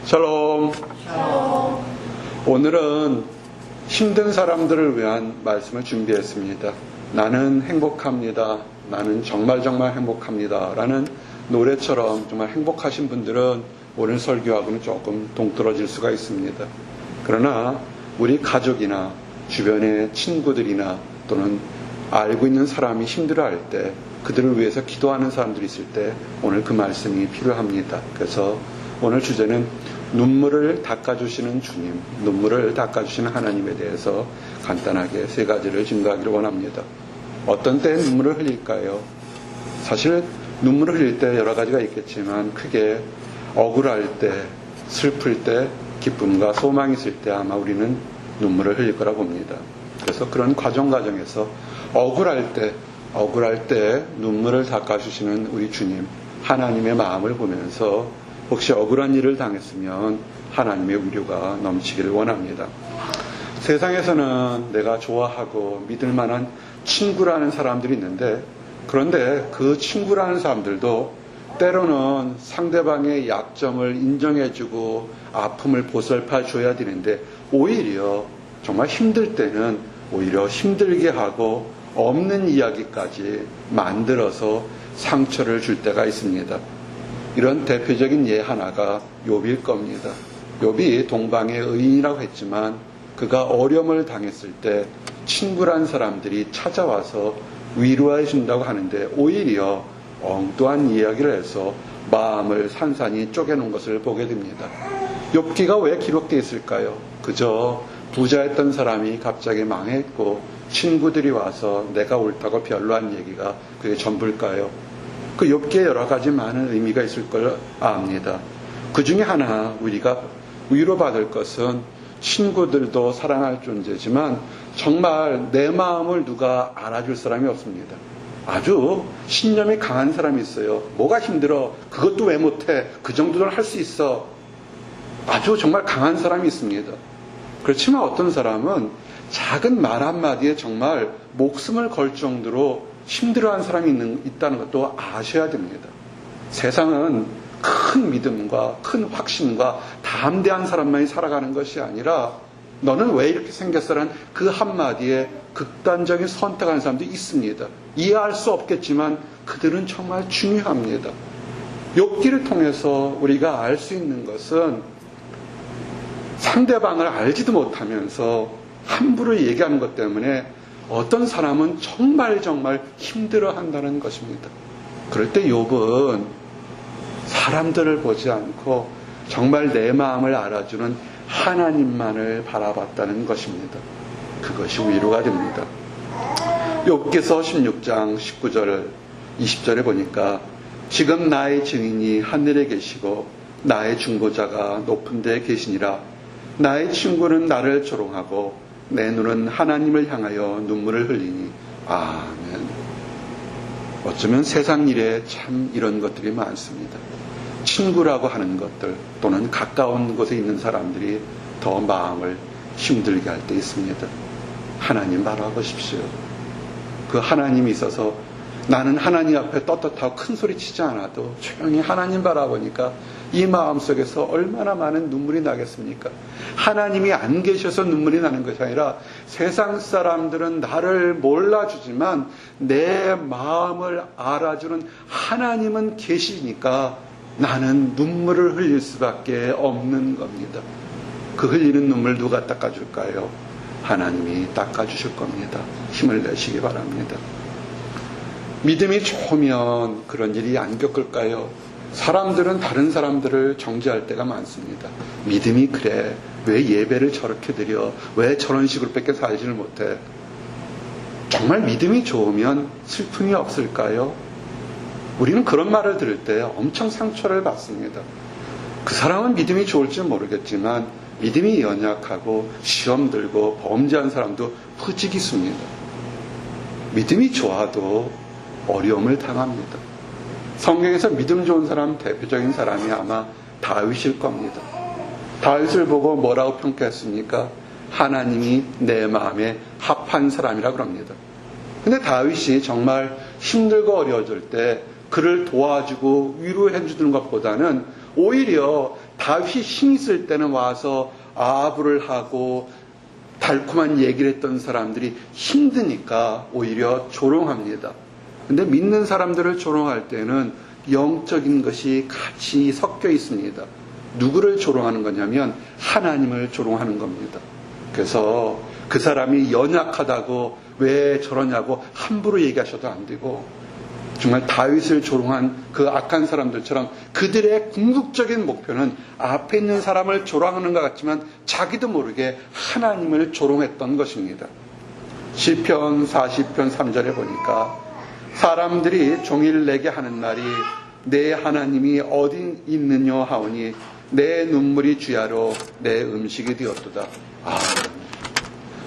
샬롬. 오늘은 힘든 사람들을 위한 말씀을 준비했습니다. 나는 행복합니다. 나는 정말 행복합니다. 라는 노래처럼 정말 행복하신 분들은 오늘 설교하고는 조금 동떨어질 수가 있습니다. 그러나 우리 가족이나 주변의 친구들이나 또는 알고 있는 사람이 힘들어할 때 그들을 위해서 기도하는 사람들이 있을 때 오늘 그 말씀이 필요합니다. 그래서 오늘 주제는 눈물을 닦아주시는 주님, 눈물을 닦아주시는 하나님에 대해서 간단하게 세 가지를 증거하기를 원합니다. 어떤 때에 눈물을 흘릴까요? 사실 눈물을 흘릴 때 여러 가지가 있겠지만 크게 억울할 때, 슬플 때, 기쁨과 소망이 있을 때 아마 우리는 눈물을 흘릴 거라 봅니다. 그래서 그런 과정에서 억울할 때 눈물을 닦아주시는 우리 주님, 하나님의 마음을 보면서 혹시 억울한 일을 당했으면 하나님의 위로가 넘치기를 원합니다. 세상에서는 내가 좋아하고 믿을 만한 친구라는 사람들이 있는데, 그런데 그 친구라는 사람들도 때로는 상대방의 약점을 인정해주고 아픔을 보살펴줘야 되는데, 오히려 정말 힘들 때는 오히려 힘들게 하고 없는 이야기까지 만들어서 상처를 줄 때가 있습니다. 이런 대표적인 예 하나가 욥일 겁니다. 욥이 동방의 의인이라고 했지만 그가 어려움을 당했을 때 친구란 사람들이 찾아와서 위로해 준다고 하는데 오히려 엉뚱한 이야기를 해서 마음을 산산이 쪼개놓은 것을 보게 됩니다. 욥기가 왜 기록되어 있을까요? 그저 부자였던 사람이 갑자기 망했고 친구들이 와서 내가 옳다고 변로한 얘기가 그게 전부일까요? 그 욥기에 여러 가지 많은 의미가 있을 걸 압니다. 그 중에 하나 우리가 위로받을 것은 친구들도 사랑할 존재지만 정말 내 마음을 누가 알아줄 사람이 없습니다. 아주 신념이 강한 사람이 있어요. 뭐가 힘들어? 그것도 왜 못해? 그 정도는 할 수 있어. 아주 정말 강한 사람이 있습니다. 그렇지만 어떤 사람은 작은 말 한마디에 정말 목숨을 걸 정도로 힘들어하는 사람이 있다는 것도 아셔야 됩니다. 세상은 큰 믿음과 큰 확신과 담대한 사람만이 살아가는 것이 아니라 너는 왜 이렇게 생겼어라는 그 한마디에 극단적인 선택하는 사람도 있습니다. 이해할 수 없겠지만 그들은 정말 중요합니다. 욥기를 통해서 우리가 알 수 있는 것은 상대방을 알지도 못하면서 함부로 얘기하는 것 때문에 어떤 사람은 정말 힘들어한다는 것입니다. 그럴 때 욥은 사람들을 보지 않고 정말 내 마음을 알아주는 하나님만을 바라봤다는 것입니다. 그것이 위로가 됩니다. 욥기서 16장 19절 20절에 보니까 지금 나의 증인이 하늘에 계시고 나의 중보자가 높은 데에 계시니라. 나의 친구는 나를 조롱하고 내 눈은 하나님을 향하여 눈물을 흘리니. 아멘. 어쩌면 세상 일에 참 이런 것들이 많습니다. 친구라고 하는 것들 또는 가까운 곳에 있는 사람들이 더 마음을 힘들게 할 때 있습니다. 하나님 바라보십시오. 그 하나님이 있어서 나는 하나님 앞에 떳떳하고 큰 소리 치지 않아도 조용히 하나님 바라보니까 이 마음속에서 얼마나 많은 눈물이 나겠습니까? 하나님이 안 계셔서 눈물이 나는 것이 아니라 세상 사람들은 나를 몰라주지만 내 마음을 알아주는 하나님은 계시니까 나는 눈물을 흘릴 수밖에 없는 겁니다. 그 흘리는 눈물 누가 닦아줄까요? 하나님이 닦아주실 겁니다. 힘을 내시기 바랍니다. 믿음이 좋으면 그런 일이 안 겪을까요? 사람들은 다른 사람들을 정죄할 때가 많습니다. 믿음이 그래. 왜 예배를 저렇게 드려? 왜 저런 식으로 밖에 살지를 못해? 정말 믿음이 좋으면 슬픔이 없을까요? 우리는 그런 말을 들을 때 엄청 상처를 받습니다. 그 사람은 믿음이 좋을지 모르겠지만 믿음이 연약하고 시험 들고 범죄한 사람도 부지기수입니다. 믿음이 좋아도 어려움을 당합니다. 성경에서 믿음 좋은 사람 대표적인 사람이 아마 다윗일 겁니다. 다윗을 보고 뭐라고 평가했습니까? 하나님이 내 마음에 합한 사람이라고 합니다. 근데 다윗이 정말 힘들고 어려워질 때 그를 도와주고 위로해 주는 것보다는 오히려 다윗이 힘 있을 때는 와서 아부를 하고 달콤한 얘기를 했던 사람들이 힘드니까 오히려 조롱합니다. 근데 믿는 사람들을 조롱할 때는 영적인 것이 같이 섞여 있습니다. 누구를 조롱하는 거냐면 하나님을 조롱하는 겁니다. 그래서 그 사람이 연약하다고 왜 저러냐고 함부로 얘기하셔도 안 되고, 정말 다윗을 조롱한 그 악한 사람들처럼 그들의 궁극적인 목표는 앞에 있는 사람을 조롱하는 것 같지만 자기도 모르게 하나님을 조롱했던 것입니다. 시편 40편 3절에 보니까 사람들이 종일 내게 하는 말이 내 하나님이 어디 있느냐 하오니 내 눈물이 주야로 내 음식이 되었도다.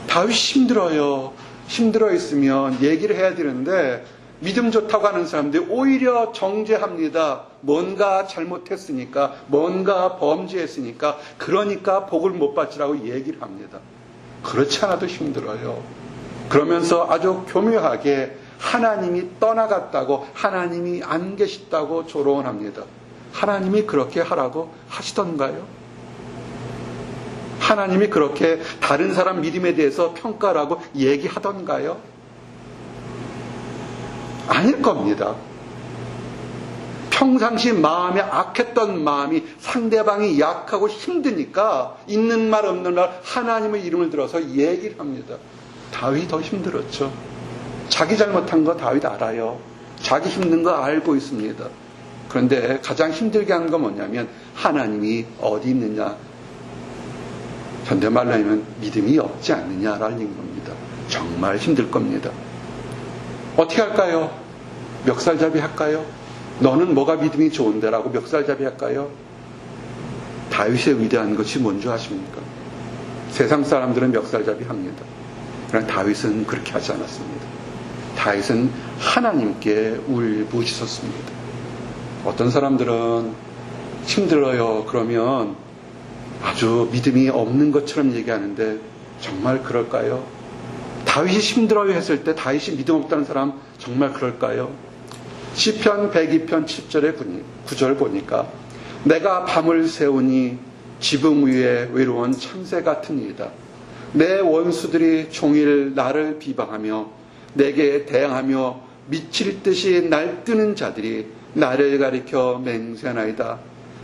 다윗이 힘들어요. 힘들어 있으면 얘기를 해야 되는데 믿음 좋다고 하는 사람들이 오히려 정죄합니다. 뭔가 잘못했으니까, 뭔가 범죄했으니까, 그러니까 복을 못 받으라고 얘기를 합니다. 그렇지 않아도 힘들어요. 그러면서 아주 교묘하게 하나님이 떠나갔다고, 하나님이 안 계시다고 조롱을 합니다. 하나님이 그렇게 하라고 하시던가요? 하나님이 그렇게 다른 사람 믿음에 대해서 평가라고 얘기하던가요? 아닐 겁니다. 평상시 마음에 악했던 마음이 상대방이 약하고 힘드니까 있는 말 없는 말 하나님의 이름을 들어서 얘기를 합니다. 다윗이 더 힘들었죠. 자기 잘못한 거 다윗 알아요. 자기 힘든 거 알고 있습니다. 그런데 가장 힘들게 한 건 뭐냐면 하나님이 어디 있느냐, 현대말로 하면 믿음이 없지 않느냐라는 겁니다. 정말 힘들 겁니다. 어떻게 할까요? 멱살잡이 할까요? 너는 뭐가 믿음이 좋은데라고 멱살잡이 할까요? 다윗의 위대한 것이 뭔지 아십니까? 세상 사람들은 멱살잡이 합니다. 그러나 다윗은 그렇게 하지 않았습니다. 다윗은 하나님께 울부짖었습니다. 어떤 사람들은 힘들어요 그러면 아주 믿음이 없는 것처럼 얘기하는데 정말 그럴까요? 다윗이 힘들어요 했을 때 다윗이 믿음 없다는 사람 정말 그럴까요? 시편 102편 10절의 9절 보니까 내가 밤을 새우니 지붕 위에 외로운 참새 같은 이다. 내 원수들이 종일 나를 비방하며 내게 대항하며 미칠 듯이 날뛰는 자들이 나를 가리켜 맹세하나이다.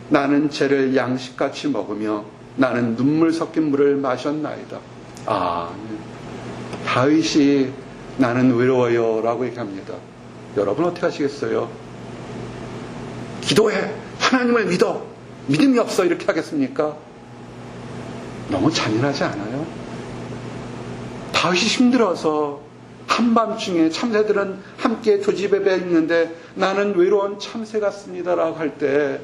나는 죄를 양식같이 먹으며 나는 눈물 섞인 물을 마셨나이다. 다윗이 나는 외로워요 라고 얘기합니다. 여러분 어떻게 하시겠어요? 기도해, 하나님을 믿어, 믿음이 없어 이렇게 하겠습니까? 너무 잔인하지 않아요? 다윗이 힘들어서 한밤중에 참새들은 함께 조집에 배 있는데 나는 외로운 참새 같습니다라고 할 때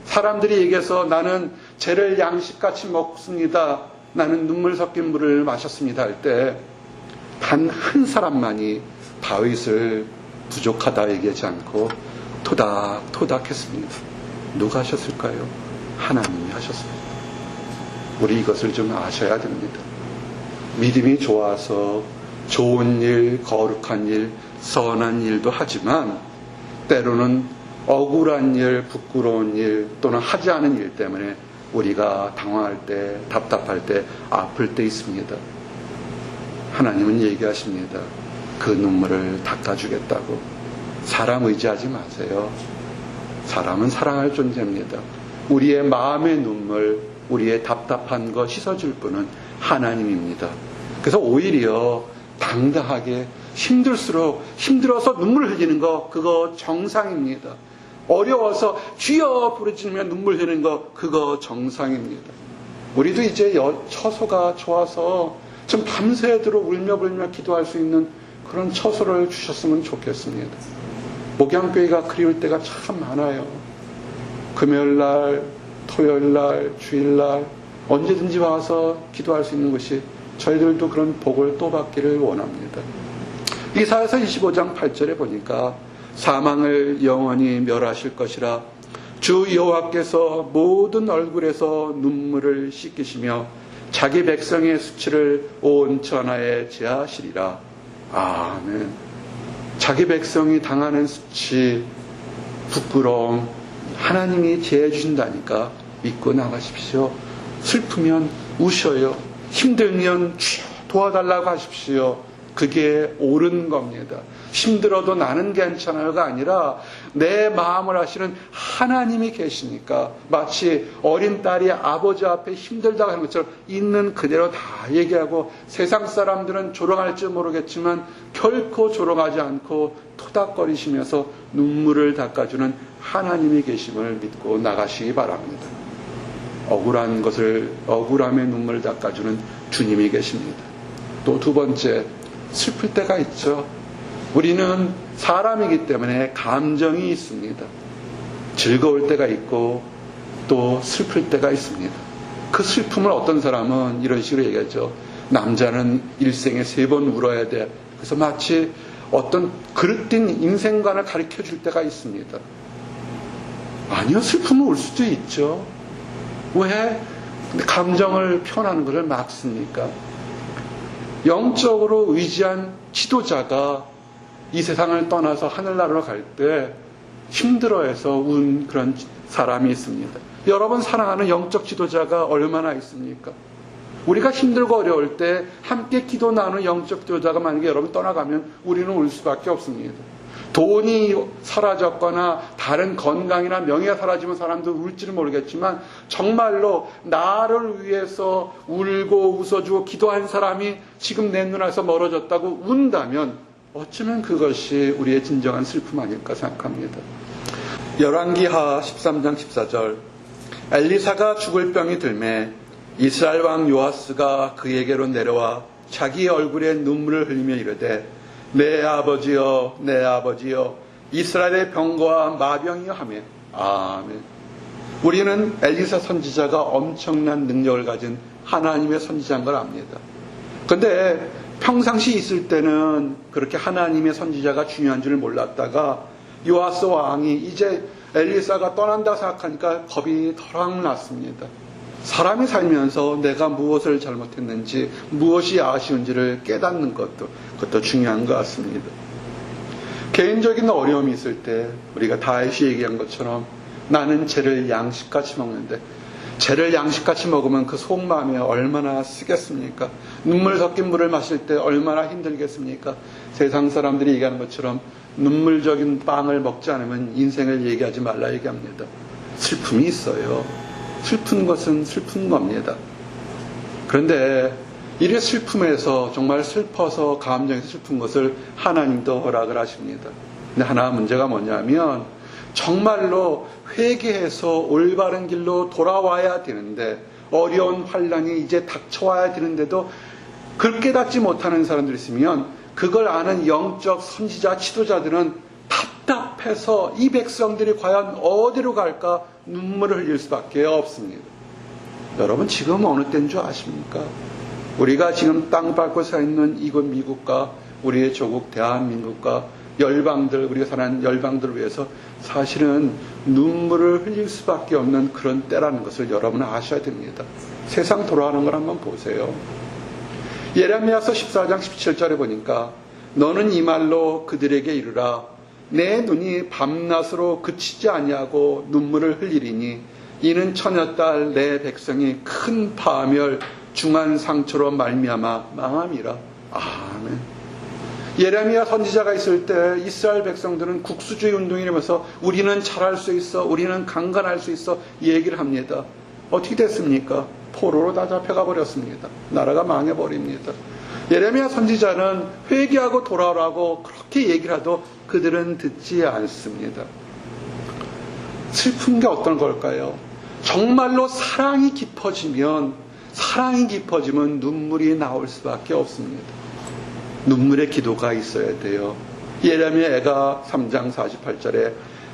사람들이 얘기해서 나는 죄를 양식같이 먹습니다. 나는 눈물 섞인 물을 마셨습니다 할 때 단 한 사람만이 다윗을 부족하다 얘기하지 않고 토닥토닥 했습니다. 누가 하셨을까요? 하나님이 하셨습니다. 우리 이것을 좀 아셔야 됩니다. 믿음이 좋아서 좋은 일, 거룩한 일, 선한 일도 하지만 때로는 억울한 일, 부끄러운 일 또는 하지 않은 일 때문에 우리가 당황할 때, 답답할 때, 아플 때 있습니다. 하나님은 얘기하십니다. 그 눈물을 닦아주겠다고. 사람 의지하지 마세요. 사람은 사랑할 존재입니다. 우리의 마음의 눈물, 우리의 답답한 거 씻어줄 분은 하나님입니다. 그래서 오히려 당당하게 힘들어서 눈물 흘리는 거 그거 정상입니다. 어려워서 주여 부르짖으며 눈물 흘리는 거 그거 정상입니다. 우리도 이제 처소가 좋아서 좀 밤새도록 울며불며 기도할 수 있는 그런 처소를 주셨으면 좋겠습니다. 목양교회가 그리울 때가 참 많아요. 금요일날, 토요일날, 주일날 언제든지 와서 기도할 수 있는 것이 저희들도 그런 복을 또 받기를 원합니다. 이사야서 25장 8절에 보니까 사망을 영원히 멸하실 것이라 주 여호와께서 모든 얼굴에서 눈물을 씻기시며 자기 백성의 수치를 온 천하에 제하시리라. 아멘. 자기 백성이 당하는 수치, 부끄러움, 하나님이 지혜 주신다니까 믿고 나가십시오. 슬프면 우셔요. 힘들면 도와달라고 하십시오. 그게 옳은 겁니다. 힘들어도 나는 괜찮아요가 아니라 내 마음을 아시는 하나님이 계시니까 마치 어린 딸이 아버지 앞에 힘들다고 하는 것처럼 있는 그대로 다 얘기하고 세상 사람들은 조롱할지 모르겠지만 결코 조롱하지 않고 토닥거리시면서 눈물을 닦아주는 하나님이 계심을 믿고 나가시기 바랍니다. 억울함의 눈물을 닦아주는 주님이 계십니다. 또 두 번째, 슬플 때가 있죠. 우리는 사람이기 때문에 감정이 있습니다. 즐거울 때가 있고 또 슬플 때가 있습니다. 그 슬픔을 어떤 사람은 이런 식으로 얘기하죠. 남자는 일생에 3번 울어야 돼. 그래서 마치 어떤 그릇된 인생관을 가르쳐 줄 때가 있습니다. 아니요, 슬픔은 울 수도 있죠. 왜? 근데 감정을 표현하는 것을 막습니까? 영적으로 의지한 지도자가 이 세상을 떠나서 하늘나라로 갈 때 힘들어해서 운 그런 사람이 있습니다. 여러분 사랑하는 영적 지도자가 얼마나 있습니까? 우리가 힘들고 어려울 때 함께 기도 나누는 영적 지도자가 만약에 여러분 떠나가면 우리는 울 수밖에 없습니다. 돈이 사라졌거나 다른 건강이나 명예가 사라지면 사람도 울지는 모르겠지만 정말로 나를 위해서 울고 웃어주고 기도한 사람이 지금 내 눈에서 멀어졌다고 운다면 어쩌면 그것이 우리의 진정한 슬픔 아닐까 생각합니다. 열왕기하 13장 14절 엘리사가 죽을 병이 들매 이스라엘 왕 요아스가 그에게로 내려와 자기 얼굴에 눈물을 흘리며 이르되 내 아버지여 내 아버지여 이스라엘의 병과 마병이여 하며 아멘. 우리는 엘리사 선지자가 엄청난 능력을 가진 하나님의 선지자인 걸 압니다. 그런데 평상시 있을 때는 그렇게 하나님의 선지자가 중요한 줄 몰랐다가 요아스 왕이 이제 엘리사가 떠난다 생각하니까 겁이 덜렁 났습니다. 사람이 살면서 내가 무엇을 잘못했는지 무엇이 아쉬운지를 깨닫는 그것도 중요한 것 같습니다. 개인적인 어려움이 있을 때 우리가 다윗이 얘기한 것처럼 나는 쟤를 양식같이 먹는데 쟤를 양식같이 먹으면 그 속마음에 얼마나 쓰겠습니까? 눈물 섞인 물을 마실 때 얼마나 힘들겠습니까? 세상 사람들이 얘기하는 것처럼 눈물적인 빵을 먹지 않으면 인생을 얘기하지 말라 얘기합니다. 슬픔이 있어요. 슬픈 것은 슬픈 겁니다. 그런데 이래 슬픔에서 정말 슬퍼서 감정이 슬픈 것을 하나님도 허락을 하십니다. 근데 하나 문제가 뭐냐면 정말로 회개해서 올바른 길로 돌아와야 되는데 어려운 환난이 이제 닥쳐와야 되는데도 그걸 깨닫지 못하는 사람들이 있으면 그걸 아는 영적 선지자 지도자들은 답답해서 이 백성들이 과연 어디로 갈까 눈물을 흘릴 수밖에 없습니다. 여러분 지금 어느 때인 줄 아십니까? 우리가 지금 땅 밟고 서 있는 이곳 미국과 우리의 조국 대한민국과 열방들, 우리가 사는 열방들을 위해서 사실은 눈물을 흘릴 수밖에 없는 그런 때라는 것을 여러분은 아셔야 됩니다. 세상 돌아가는 걸 한번 보세요. 예레미야서 14장 17절에 보니까 너는 이 말로 그들에게 이르라 내 눈이 밤낮으로 그치지 아니하고 눈물을 흘리리니 이는 처녀딸 내 백성이 큰 파멸 중한 상처로 말미암아 망함이라. 아멘. 예레미야 선지자가 있을 때 이스라엘 백성들은 국수주의 운동이 일어나면서 우리는 잘할 수 있어, 우리는 강건할 수 있어 얘기를 합니다. 어떻게 됐습니까? 포로로 다 잡혀가 버렸습니다. 나라가 망해버립니다. 예레미야 선지자는 회개하고 돌아오라고 그렇게 얘기를 해도 그들은 듣지 않습니다. 슬픈 게 어떤 걸까요? 정말로 사랑이 깊어지면 눈물이 나올 수밖에 없습니다. 눈물의 기도가 있어야 돼요. 예레미야가 3장 48절에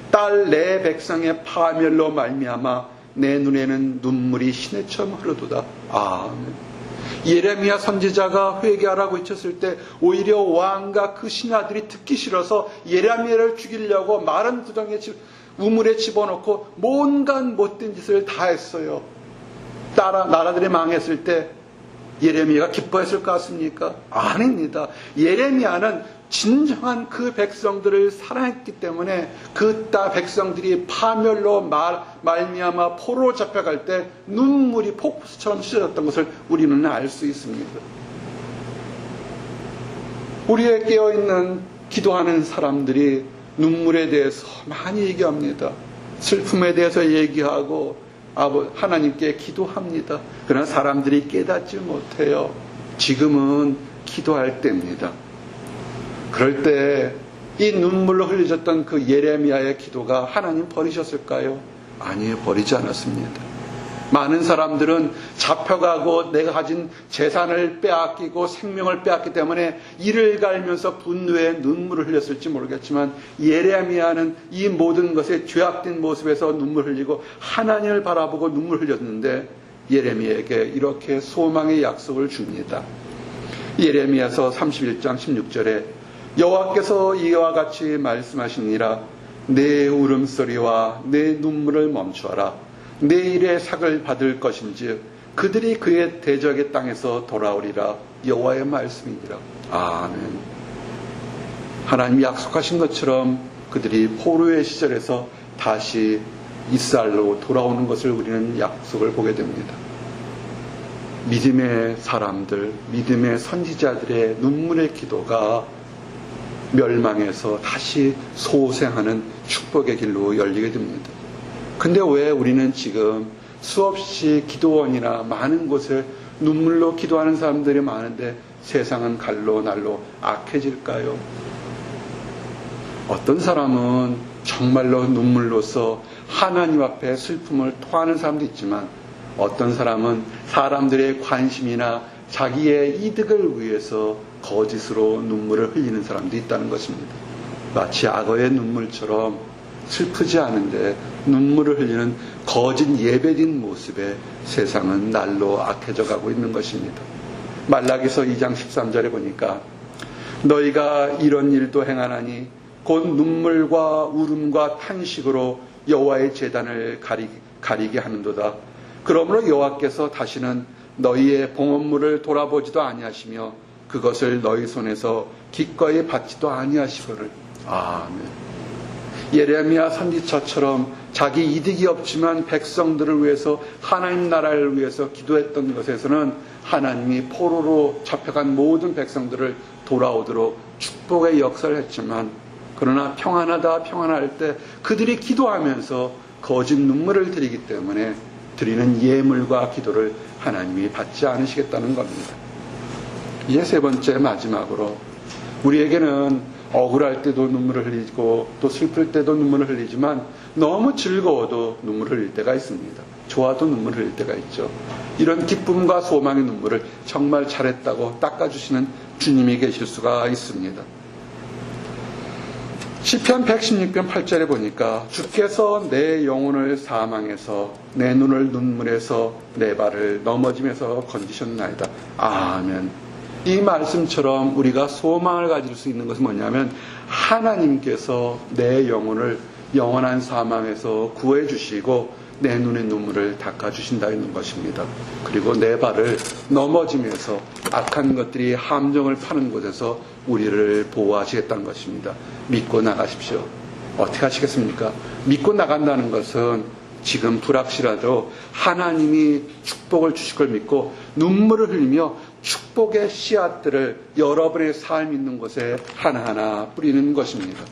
딸 내 백성의 파멸로 말미암아 내 눈에는 눈물이 시내처럼 흐르도다. 아멘. 예레미야 선지자가 회개하라고 외쳤을 때 오히려 왕과 그 신하들이 듣기 싫어서 예레미야를 죽이려고 마른 구덩이에 우물에 집어넣고 뭔가 못된 짓을 다 했어요. 나라들이 망했을 때 예레미야가 기뻐했을 것 같습니까? 아닙니다. 예레미야는 진정한 그 백성들을 사랑했기 때문에 그 백성들이 파멸로 말미암아 포로로 잡혀갈 때 눈물이 폭포수처럼 쏟아졌던 것을 우리는 알 수 있습니다. 우리의 깨어있는 기도하는 사람들이 눈물에 대해서 많이 얘기합니다. 슬픔에 대해서 얘기하고 하나님께 기도합니다. 그러나 사람들이 깨닫지 못해요. 지금은 기도할 때입니다. 그럴 때 이 눈물로 흘려졌던 그 예레미야의 기도가 하나님 버리셨을까요? 아니에요. 버리지 않았습니다. 많은 사람들은 잡혀가고 내가 가진 재산을 빼앗기고 생명을 빼앗기 때문에 이를 갈면서 분노에 눈물을 흘렸을지 모르겠지만 예레미야는 이 모든 것에 죄악된 모습에서 눈물 흘리고 하나님을 바라보고 눈물 흘렸는데 예레미야에게 이렇게 소망의 약속을 줍니다. 예레미야서 31장 16절에 여호와께서 이와 같이 말씀하시니라. 내 울음소리와 내 눈물을 멈추어라. 내 일의 삭을 받을 것인지 그들이 그의 대적의 땅에서 돌아오리라. 여호와의 말씀이니라. 아멘. 하나님이 약속하신 것처럼 그들이 포로의 시절에서 다시 이스라엘로 돌아오는 것을 우리는 약속을 보게 됩니다. 믿음의 사람들, 믿음의 선지자들의 눈물의 기도가 멸망에서 다시 소생하는 축복의 길로 열리게 됩니다. 근데 왜 우리는 지금 수없이 기도원이나 많은 곳에 눈물로 기도하는 사람들이 많은데 세상은 갈로 날로 악해질까요? 어떤 사람은 정말로 눈물로써 하나님 앞에 슬픔을 토하는 사람도 있지만 어떤 사람은 사람들의 관심이나 자기의 이득을 위해서 거짓으로 눈물을 흘리는 사람도 있다는 것입니다. 마치 악어의 눈물처럼 슬프지 않은데 눈물을 흘리는 거짓 예배진 모습에 세상은 날로 악해져 가고 있는 것입니다. 말라기서 2장 13절에 보니까 너희가 이런 일도 행하나니 곧 눈물과 울음과 탄식으로 여호와의 제단을 가리게 하는도다. 그러므로 여호와께서 다시는 너희의 봉헌물을 돌아보지도 아니하시며 그것을 너희 손에서 기꺼이 받지도 아니하시거늘. 아멘. 예레미야 선지자처럼 자기 이득이 없지만 백성들을 위해서 하나님 나라를 위해서 기도했던 것에서는 하나님이 포로로 잡혀간 모든 백성들을 돌아오도록 축복의 역사를 했지만 그러나 평안하다 평안할 때 그들이 기도하면서 거짓 눈물을 드리기 때문에 드리는 예물과 기도를 하나님이 받지 않으시겠다는 겁니다. 이제 세 번째 마지막으로 우리에게는 억울할 때도 눈물을 흘리고 또 슬플 때도 눈물을 흘리지만 너무 즐거워도 눈물을 흘릴 때가 있습니다. 좋아도 눈물을 흘릴 때가 있죠. 이런 기쁨과 소망의 눈물을 정말 잘했다고 닦아주시는 주님이 계실 수가 있습니다. 시편 116편 8절에 보니까 주께서 내 영혼을 사망에서 내 눈을 눈물에서 내 발을 넘어짐에서 건지셨나이다. 아멘. 이 말씀처럼 우리가 소망을 가질 수 있는 것은 뭐냐면 하나님께서 내 영혼을 영원한 사망에서 구해주시고 내 눈의 눈물을 닦아주신다는 것입니다. 그리고 내 발을 넘어지면서 악한 것들이 함정을 파는 곳에서 우리를 보호하시겠다는 것입니다. 믿고 나가십시오. 어떻게 하시겠습니까? 믿고 나간다는 것은 지금 불확실하도 하나님이 축복을 주실 걸 믿고 눈물을 흘리며 축복의 씨앗들을 여러분의 삶 있는 곳에 하나하나 뿌리는 것입니다.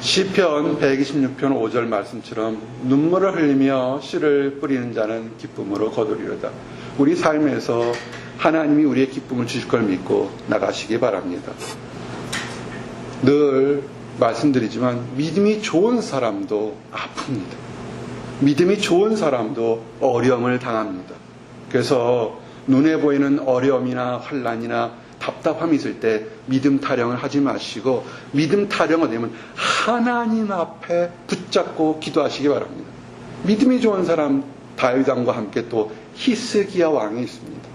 시편 126편 5절 말씀처럼 눈물을 흘리며 씨를 뿌리는 자는 기쁨으로 거두리로다. 우리 삶에서 하나님이 우리의 기쁨을 주실 걸 믿고 나가시기 바랍니다. 늘 말씀드리지만 믿음이 좋은 사람도 아픕니다. 믿음이 좋은 사람도 어려움을 당합니다. 그래서 눈에 보이는 어려움이나 환난이나 답답함이 있을 때 믿음 타령을 하지 마시고 믿음 타령을 되면 하나님 앞에 붙잡고 기도하시기 바랍니다. 믿음이 좋은 사람 다윗 왕과 함께 또 히스기야 왕이 있습니다.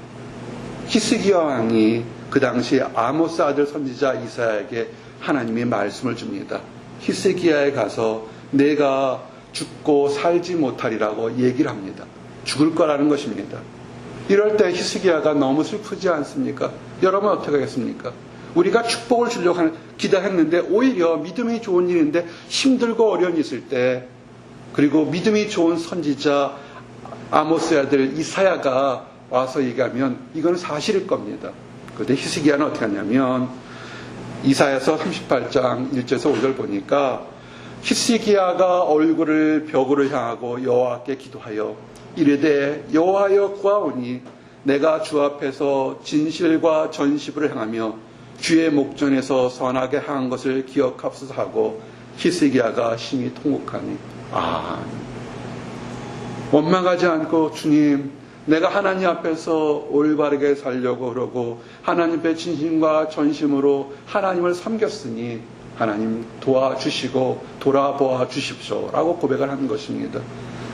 히스기야 왕이 그 당시 아모스 아들 선지자 이사야에게 하나님의 말씀을 줍니다. 히스기야에 가서 내가 죽고 살지 못하리라고 얘기를 합니다. 죽을 거라는 것입니다. 이럴 때 히스기야가 너무 슬프지 않습니까? 여러분 어떻게 하겠습니까? 우리가 축복을 주려고 기도했는데 오히려 믿음이 좋은 일인데 힘들고 어려움이 있을 때, 그리고 믿음이 좋은 선지자 아모스의 아들 이사야가 와서 얘기하면 이건 사실일 겁니다. 그런데 히스기야는 어떻게 하냐면 이사야서 38장 1절에서 5절 보니까 히스기야가 얼굴을 벽으로 향하고 여호와께 기도하여 이르되 여호와여 구하오니 내가 주 앞에서 진실과 전시부를 행하며 주의 목전에서 선하게 행한 것을 기억합소서 하고 히스기야가 심히 통곡하니 원망하지 않고 주님 내가 하나님 앞에서 올바르게 살려고 그러고 하나님 앞에 진심과 전심으로 하나님을 섬겼으니 하나님 도와주시고 돌아보아 주십시오 라고 고백을 하는 것입니다.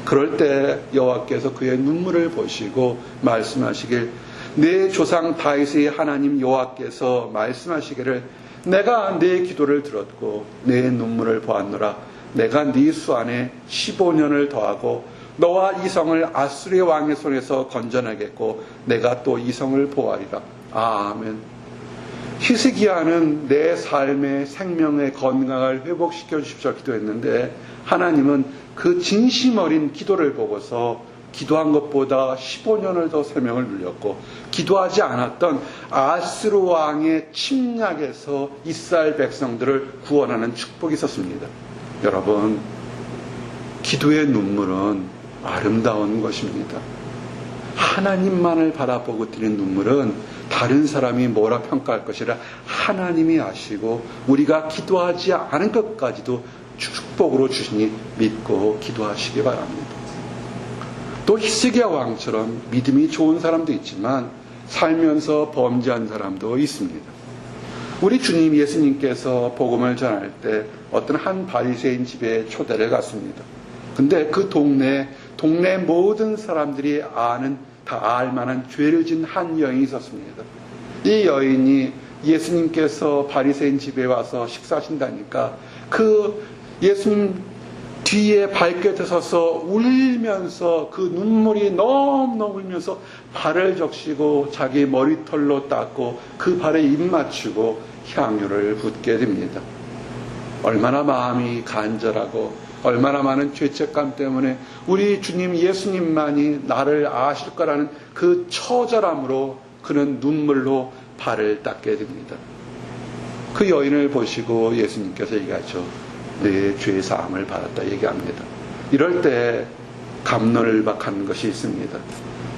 그럴 때 여호와께서 그의 눈물을 보시고 말씀하시길 내 조상 다윗의 하나님 여호와께서 말씀하시기를 내가 내 기도를 들었고 내 눈물을 보았노라. 내가 네 수 안에 15년을 더하고 너와 이 성을 아수르의 왕의 손에서 건져내겠고 내가 또 이 성을 보호하리라. 아멘. 히스기야는 내 삶의 생명의 건강을 회복시켜 주십시오 기도했는데 하나님은 그 진심 어린 기도를 보고서 기도한 것보다 15년을 더 생명을 늘렸고 기도하지 않았던 아수르 왕의 침략에서 이스라엘 백성들을 구원하는 축복이 있었습니다. 여러분, 기도의 눈물은 아름다운 것입니다. 하나님만을 바라보고 드리는 눈물은 다른 사람이 뭐라 평가할 것이라 하나님이 아시고 우리가 기도하지 않은 것까지도 축복으로 주시니 믿고 기도하시기 바랍니다. 또 히스기야 왕처럼 믿음이 좋은 사람도 있지만 살면서 범죄한 사람도 있습니다. 우리 주님 예수님께서 복음을 전할 때 어떤 한 바리새인 집에 초대를 갔습니다. 근데 그 동네 모든 사람들이 다 알만한 죄를 지은 한 여인이 있었습니다. 이 여인이 예수님께서 바리새인 집에 와서 식사하신다니까 그 예수님 뒤에 발끝에 서서 울면서 그 눈물이 너무너무 울면서 발을 적시고 자기 머리털로 닦고 그 발에 입 맞추고 향유를 붓게 됩니다. 얼마나 마음이 간절하고 얼마나 많은 죄책감 때문에 우리 주님 예수님만이 나를 아실 거라는 그 처절함으로 그는 눈물로 발을 닦게 됩니다. 그 여인을 보시고 예수님께서 얘기하죠. 내 죄 사함을 받았다 얘기합니다. 이럴 때 갑론을박하는 것이 있습니다.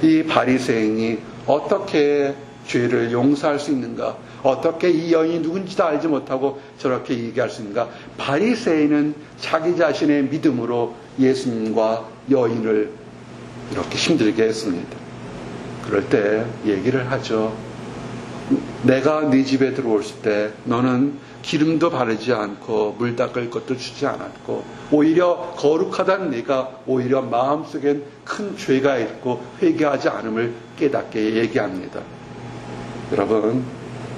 이 바리새인이 어떻게 죄를 용서할 수 있는가? 어떻게 이 여인이 누군지도 알지 못하고 저렇게 얘기할 수 있는가? 바리새인은 자기 자신의 믿음으로 예수님과 여인을 이렇게 힘들게 했습니다. 그럴 때 얘기를 하죠. 내가 네 집에 들어올 때 너는 기름도 바르지 않고 물 닦을 것도 주지 않았고 오히려 거룩하다는 네가 오히려 마음속엔 큰 죄가 있고 회개하지 않음을 깨닫게 얘기합니다. 여러분,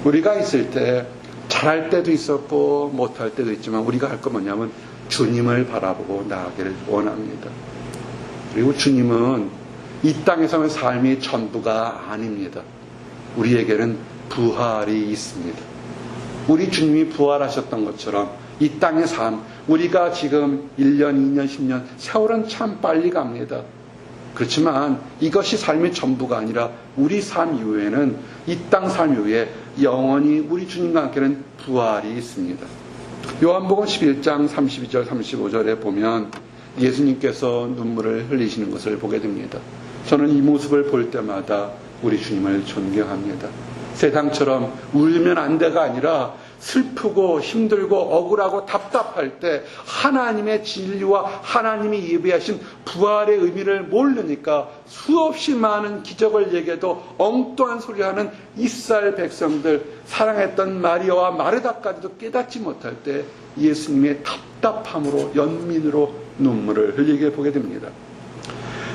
우리가 있을 때 잘할 때도 있었고 못할 때도 있지만 우리가 할 건 뭐냐면 주님을 바라보고 나아가기를 원합니다. 그리고 주님은 이 땅에서의 삶이 전부가 아닙니다. 우리에게는 부활이 있습니다. 우리 주님이 부활하셨던 것처럼 이 땅의 삶, 우리가 지금 1년, 2년, 10년, 세월은 참 빨리 갑니다. 그렇지만 이것이 삶의 전부가 아니라 우리 삶 이후에는 이 땅 삶 이후에 영원히 우리 주님과 함께는 부활이 있습니다. 요한복음 11장 32절 35절에 보면 예수님께서 눈물을 흘리시는 것을 보게 됩니다. 저는 이 모습을 볼 때마다 우리 주님을 존경합니다. 세상처럼 울면 안 돼가 아니라 슬프고 힘들고 억울하고 답답할 때 하나님의 진리와 하나님이 예비하신 부활의 의미를 모르니까 수없이 많은 기적을 얘기해도 엉뚱한 소리 하는 이스라엘 백성들, 사랑했던 마리아와 마르다까지도 깨닫지 못할 때 예수님의 답답함으로 연민으로 눈물을 흘리게 보게 됩니다.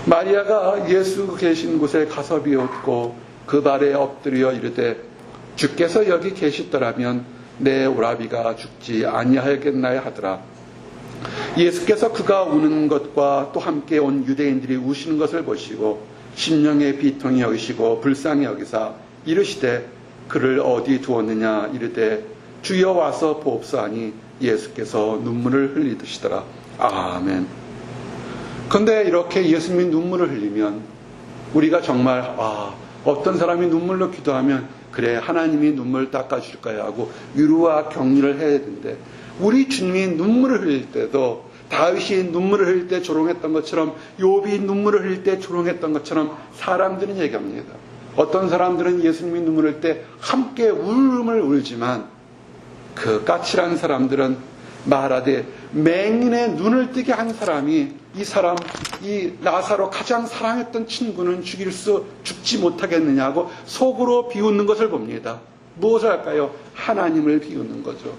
마리아가 예수 계신 곳에 가서 비웃고 그 발에 엎드려 이르되 주께서 여기 계시더라면 내 오라비가 죽지 아니하였겠나요 하더라. 예수께서 그가 우는 것과 또 함께 온 유대인들이 우시는 것을 보시고 심령의 비통이 여기시고 불쌍히 여기사 이르시되 그를 어디 두었느냐 이르되 주여 와서 보옵소하니 예수께서 눈물을 흘리시더라. 아멘. 그런데 이렇게 예수님이 눈물을 흘리면 우리가 정말 어떤 사람이 눈물로 기도하면 그래 하나님이 눈물 닦아줄 거야 하고 위로와 격려를 해야 되는데, 우리 주님이 눈물을 흘릴 때도 다윗이 눈물을 흘릴 때 조롱했던 것처럼, 욥이 눈물을 흘릴 때 조롱했던 것처럼 사람들은 얘기합니다. 어떤 사람들은 예수님이 눈물을 흘릴 때 함께 울음을 울지만, 그 까칠한 사람들은 말하되 맹인의 눈을 뜨게 한 사람이 이 나사로 가장 사랑했던 친구는 죽지 못하겠느냐고 속으로 비웃는 것을 봅니다. 무엇을 할까요? 하나님을 비웃는 거죠.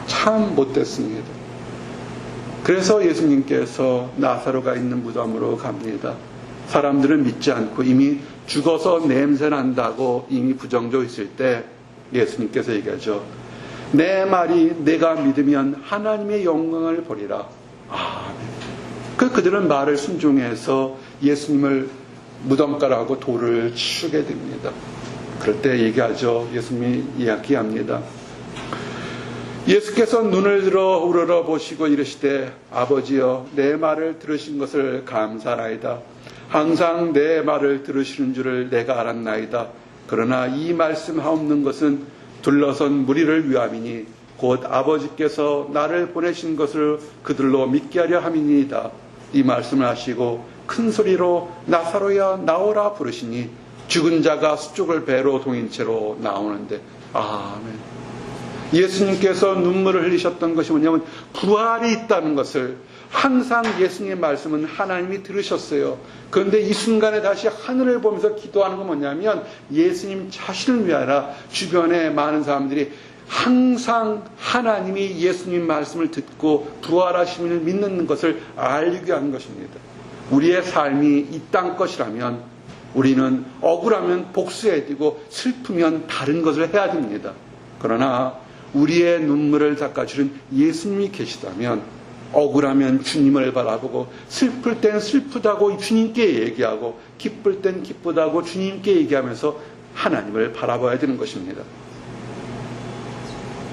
참 못됐습니다. 그래서 예수님께서 나사로가 있는 무덤으로 갑니다. 사람들은 믿지 않고 이미 죽어서 냄새 난다고 이미 부정적으로 있을 때 예수님께서 얘기하죠. 내 말이 내가 믿으면 하나님의 영광을 보리라. 아멘. 그들은 말을 순종해서 예수님을 무덤가라고 돌을 치우게 됩니다. 그럴 때 얘기하죠. 예수님이 이야기합니다. 예수께서 눈을 들어 우러러 보시고 이르시되 아버지여 내 말을 들으신 것을 감사하나이다. 항상 내 말을 들으시는 줄을 내가 알았나이다. 그러나 이 말씀하옵는 것은 둘러선 무리를 위함이니 곧 아버지께서 나를 보내신 것을 그들로 믿게 하려 함이니이다. 이 말씀을 하시고 큰 소리로 나사로야 나오라 부르시니 죽은 자가 수족을 배로 동인 채로 나오는데, 아멘. 예수님께서 눈물을 흘리셨던 것이 뭐냐면 부활이 있다는 것을, 항상 예수님의 말씀은 하나님이 들으셨어요. 그런데 이 순간에 다시 하늘을 보면서 기도하는 건 뭐냐면 예수님 자신을 위하여 주변에 많은 사람들이 항상 하나님이 예수님 말씀을 듣고 부활하심을 믿는 것을 알리게 하는 것입니다. 우리의 삶이 이 땅 것이라면 우리는 억울하면 복수해야 되고 슬프면 다른 것을 해야 됩니다. 그러나 우리의 눈물을 닦아주는 예수님이 계시다면 억울하면 주님을 바라보고 슬플 땐 슬프다고 주님께 얘기하고 기쁠 땐 기쁘다고 주님께 얘기하면서 하나님을 바라봐야 되는 것입니다.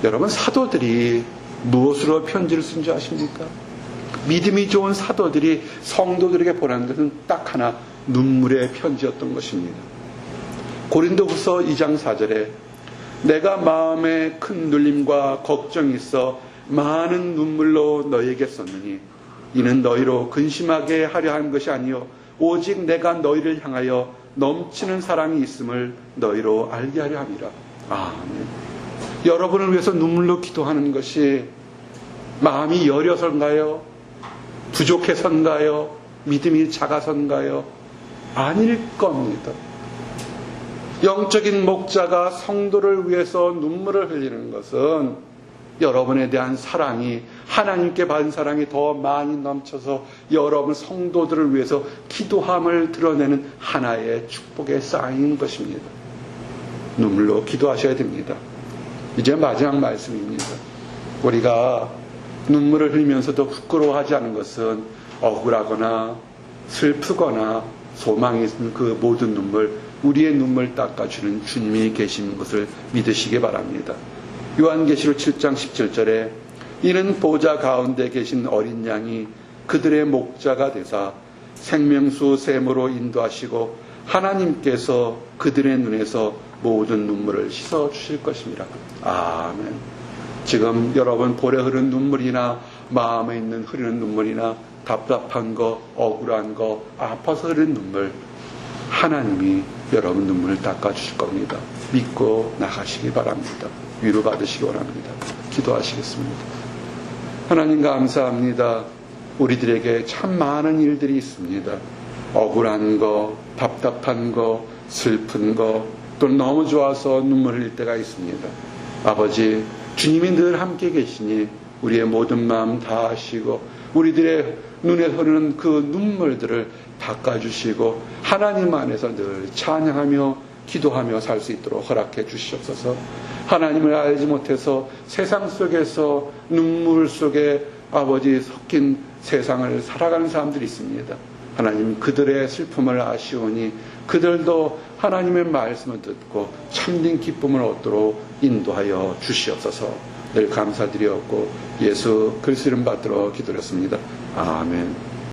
여러분, 사도들이 무엇으로 편지를 쓴 줄 아십니까? 믿음이 좋은 사도들이 성도들에게 보내는 것은 딱 하나, 눈물의 편지였던 것입니다. 고린도후서 2장 4절에 내가 마음에 큰 눌림과 걱정이 있어 많은 눈물로 너희에게 썼느니 이는 너희로 근심하게 하려 한 것이 아니요 오직 내가 너희를 향하여 넘치는 사랑이 있음을 너희로 알게 하려 함이라. 아멘. 여러분을 위해서 눈물로 기도하는 것이 마음이 여려서인가요? 부족해서인가요? 믿음이 작아서인가요? 아닐 겁니다. 영적인 목자가 성도를 위해서 눈물을 흘리는 것은 여러분에 대한 사랑이, 하나님께 받은 사랑이 더 많이 넘쳐서 여러분 성도들을 위해서 기도함을 드러내는 하나의 축복의 쌓인 것입니다. 눈물로 기도하셔야 됩니다. 이제 마지막 말씀입니다. 우리가 눈물을 흘리면서도 부끄러워하지 않은 것은 억울하거나 슬프거나 소망이 있는 그 모든 눈물, 우리의 눈물 닦아주는 주님이 계신 것을 믿으시기 바랍니다. 요한계시록 7장 17절에 이는 보좌 가운데 계신 어린 양이 그들의 목자가 되사 생명수 샘으로 인도하시고 하나님께서 그들의 눈에서 모든 눈물을 씻어 주실 것입니다. 아멘. 지금 여러분 볼에 흐르는 눈물이나 마음에 있는 흐르는 눈물이나 답답한 거, 억울한 거, 아파서 흐르는 눈물, 하나님이 여러분 눈물을 닦아주실 겁니다. 믿고 나가시기 바랍니다. 위로받으시기 원합니다. 기도하시겠습니다. 하나님 감사합니다. 우리들에게 참 많은 일들이 있습니다. 억울한 거, 답답한 거, 슬픈 거, 또 너무 좋아서 눈물 흘릴 때가 있습니다. 아버지, 주님이 늘 함께 계시니 우리의 모든 마음 다 아시고 우리들의 눈에 흐르는 그 눈물들을 닦아주시고 하나님 안에서 늘 찬양하며 기도하며 살 수 있도록 허락해 주시옵소서. 하나님을 알지 못해서 세상 속에서 눈물 속에 아버지 섞인 세상을 살아가는 사람들이 있습니다. 하나님 그들의 슬픔을 아시오니 그들도 하나님의 말씀을 듣고 참된 기쁨을 얻도록 인도하여 주시옵소서. 늘 감사드리었고 예수 그리스도 이름 받들어 기도했습니다. 아멘.